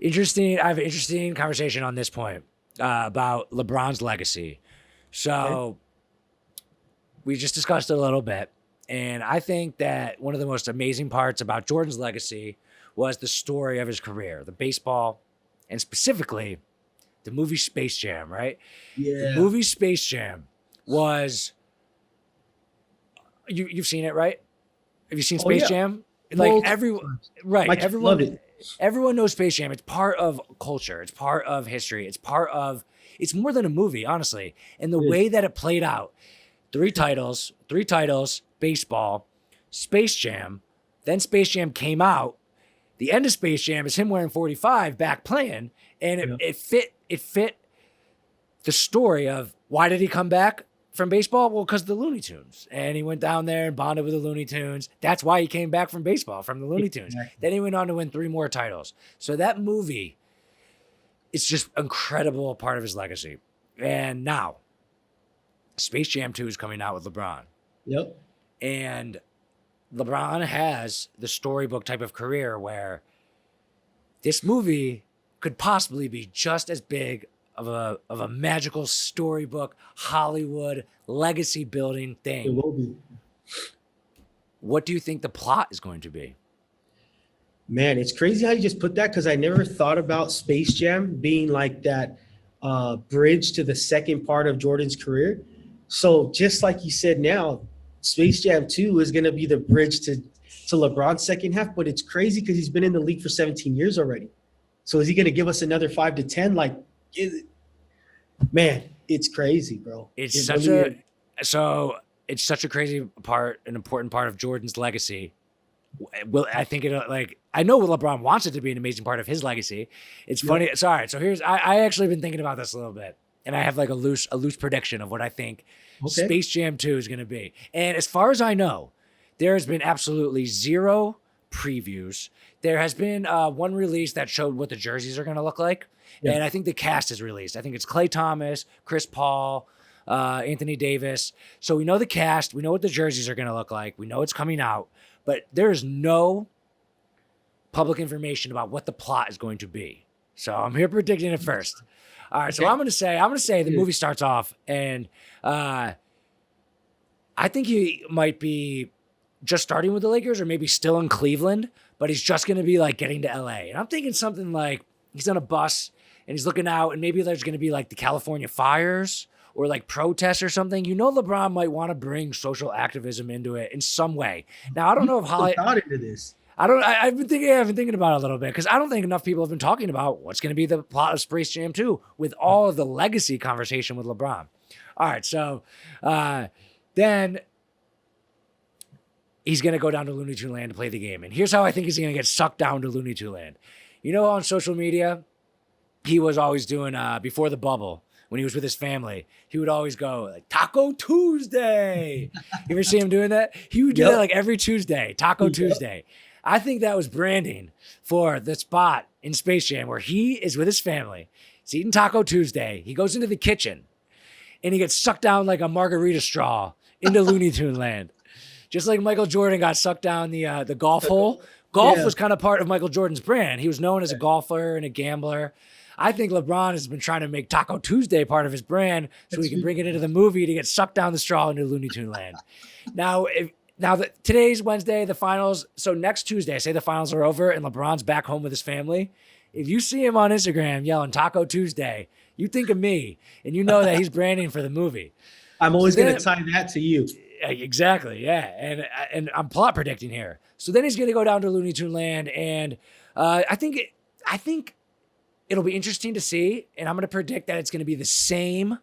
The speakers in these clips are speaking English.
Interesting. I have an interesting conversation on this point about LeBron's legacy. Okay. So we just discussed it a little bit, and I think that one of the most amazing parts about Jordan's legacy was the story of his career, the baseball, and specifically the movie Space Jam. Right, the Yeah. movie Space Jam was you've seen it, right? Have you seen Oh Space yeah. Jam? Like Multiple every times. right, My kids love everyone it. everyone knows Space Jam. It's part of culture. It's part of history. It's more than a movie, honestly. And the It is. way that it played out, three titles, baseball, Space Jam, then Space Jam came out. The end of Space Jam is him wearing 45 back playing, and Yeah. it fit the story of why did he come back from baseball? Well, because the Looney Tunes. And he went down there and bonded with the Looney Tunes. That's why he came back from baseball, from the Looney Tunes. Exactly. Then he went on to win 3 more titles. So that movie is just incredible part of his legacy. And now, Space Jam 2 is coming out with LeBron. Yep. And LeBron has the storybook type of career where this movie could possibly be just as big of a magical storybook Hollywood legacy building It thing. will be. What do you think the plot is going to be? Man, it's crazy how you just put that because I never thought about Space Jam being like that bridge to the second part of Jordan's career. So just like you said now, Space Jam 2 is going to be the bridge to LeBron's second half, but it's crazy because he's been in the league for 17 years already. So is he going to give us another 5 to 10? Like, it, man, it's crazy, bro. It's It such really a is. so it's such a crazy part, an important part of Jordan's legacy. Will I think it like I know LeBron wants it to be an amazing part of his legacy. It's Yep. funny. Sorry. So here's I actually been thinking about this a little bit, and I have like a loose prediction of what I think Okay. Space Jam 2 is going to be. And as far as I know, there has been absolutely zero previews. There has been one release that showed what the jerseys are going to look like, Yeah. and I think the cast is released. I think it's Clay Thomas, Chris Paul, Anthony Davis. So we know the cast. We know what the jerseys are going to look like. We know it's coming out, but there is no public information about what the plot is going to be. So I'm here predicting it first. All right, so Okay. I'm gonna say the Good. movie starts off, and uh, I think he might be just starting with the Lakers, or maybe still in Cleveland, but he's just gonna be like getting to LA. And I'm thinking something like he's on a bus and he's looking out, and maybe there's gonna be like the California fires or like protests or something. You know, LeBron might want to bring social activism into it in some way. Now, I don't You know if put some Holly, thought into this. I don't. I've been thinking about it a little bit because I don't think enough people have been talking about what's going to be the plot of Space Jam 2 with all of the legacy conversation with LeBron. All right, so then he's going to go down to Looney Tune Land to play the game, and here's how I think he's going to get sucked down to Looney Tune Land. You know, on social media, he was always doing before the bubble when he was with his family. He would always go like Taco Tuesday. You ever see him doing that? He would do that Yep. like every Tuesday, Taco Yep. Tuesday. I think that was branding for the spot in Space Jam where he is with his family. He's eating Taco Tuesday. He goes into the kitchen and he gets sucked down like a margarita straw into Looney Tune Land. Just like Michael Jordan got sucked down the golf hole. Golf Yeah. was kind of part of Michael Jordan's brand. He was known as a golfer and a gambler. I think LeBron has been trying to make Taco Tuesday part of his brand so he That's can bring it into the movie to get sucked down the straw into Looney Tune Land. Now, today's Wednesday, the finals. So next Tuesday, say the finals are over and LeBron's back home with his family. If you see him on Instagram yelling Taco Tuesday, you think of me and you know that he's branding for the movie. I'm So always going then to tie that to you. Exactly, yeah, and I'm plot predicting here. So then he's going to go down to Looney Tune Land, and I think it'll be interesting to see. And I'm going to predict that it's going to be the same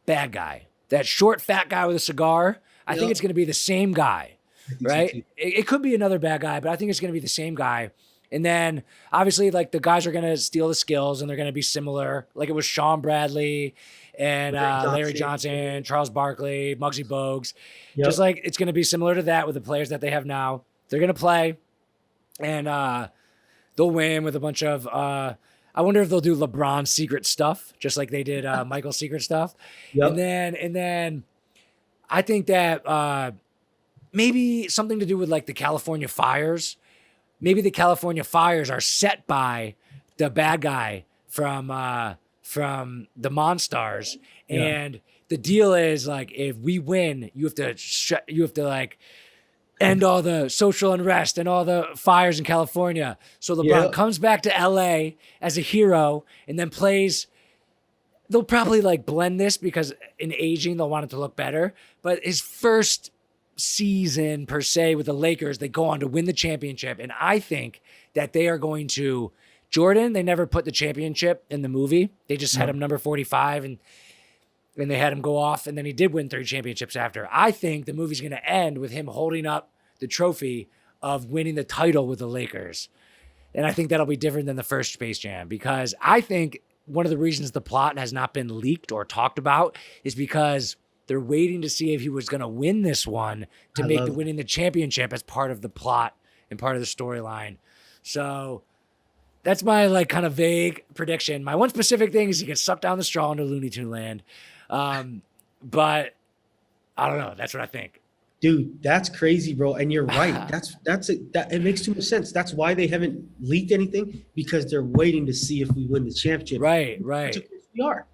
bad guy, that short, fat guy with a cigar. I think Yep. it's going to be the same guy, I think so right? too. It could be another bad guy, but I think it's going to be the same guy. And then obviously, like the guys are going to steal the skills, and they're going to be similar. Like it was Sean Bradley and Larry Johnson, Charles Barkley, Muggsy Bogues. Just Yep. like it's going to be similar to that with the players that they have now. They're going to play, and they'll win with a bunch of. I wonder if they'll do LeBron secret stuff, just like they did Michael's secret stuff, and Yep. then I think that maybe something to do with like the California fires. maybe the California fires are set by the bad guy from the Monstars, Yeah. and the deal is like, if we win, you have to like end all the social unrest and all the fires in California. So LeBron Yeah. comes back to LA as a hero and then plays. They'll probably like blend this because in aging, they'll want it to look better. But his first season per se with the Lakers, they go on to win the championship. And I think that they are going to Jordan, they never put the championship in the movie. They just had him number 45 and they had him go off, and then he did win 3 championships after. I think the movie's going to end with him holding up the trophy of winning the title with the Lakers. And I think that'll be different than the first Space Jam, because I think one of the reasons the plot has not been leaked or talked about is because they're waiting to see if he was going to win this one to make the winning the championship as part of the plot and part of the storyline. So that's my like kind of vague prediction. My one specific thing is he gets sucked down the straw into Looney Tune land. But I don't know. That's what I think. Dude, that's crazy, bro. And you're right. It makes too much sense. That's why they haven't leaked anything, because they're waiting to see if we win the championship. Right. Which of course we are.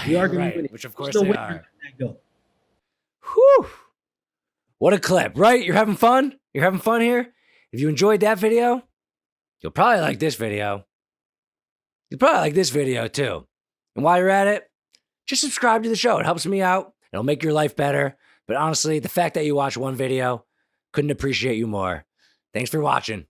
We are going to win it. Which of course There's no they way are. we're letting that go. Whew. What a clip, right? You're having fun? You're having fun here? If you enjoyed that video, you'll probably like this video. You'll probably like this video too. And while you're at it, just subscribe to the show. It helps me out. It'll make your life better. But honestly, the fact that you watch one video, couldn't appreciate you more. Thanks for watching.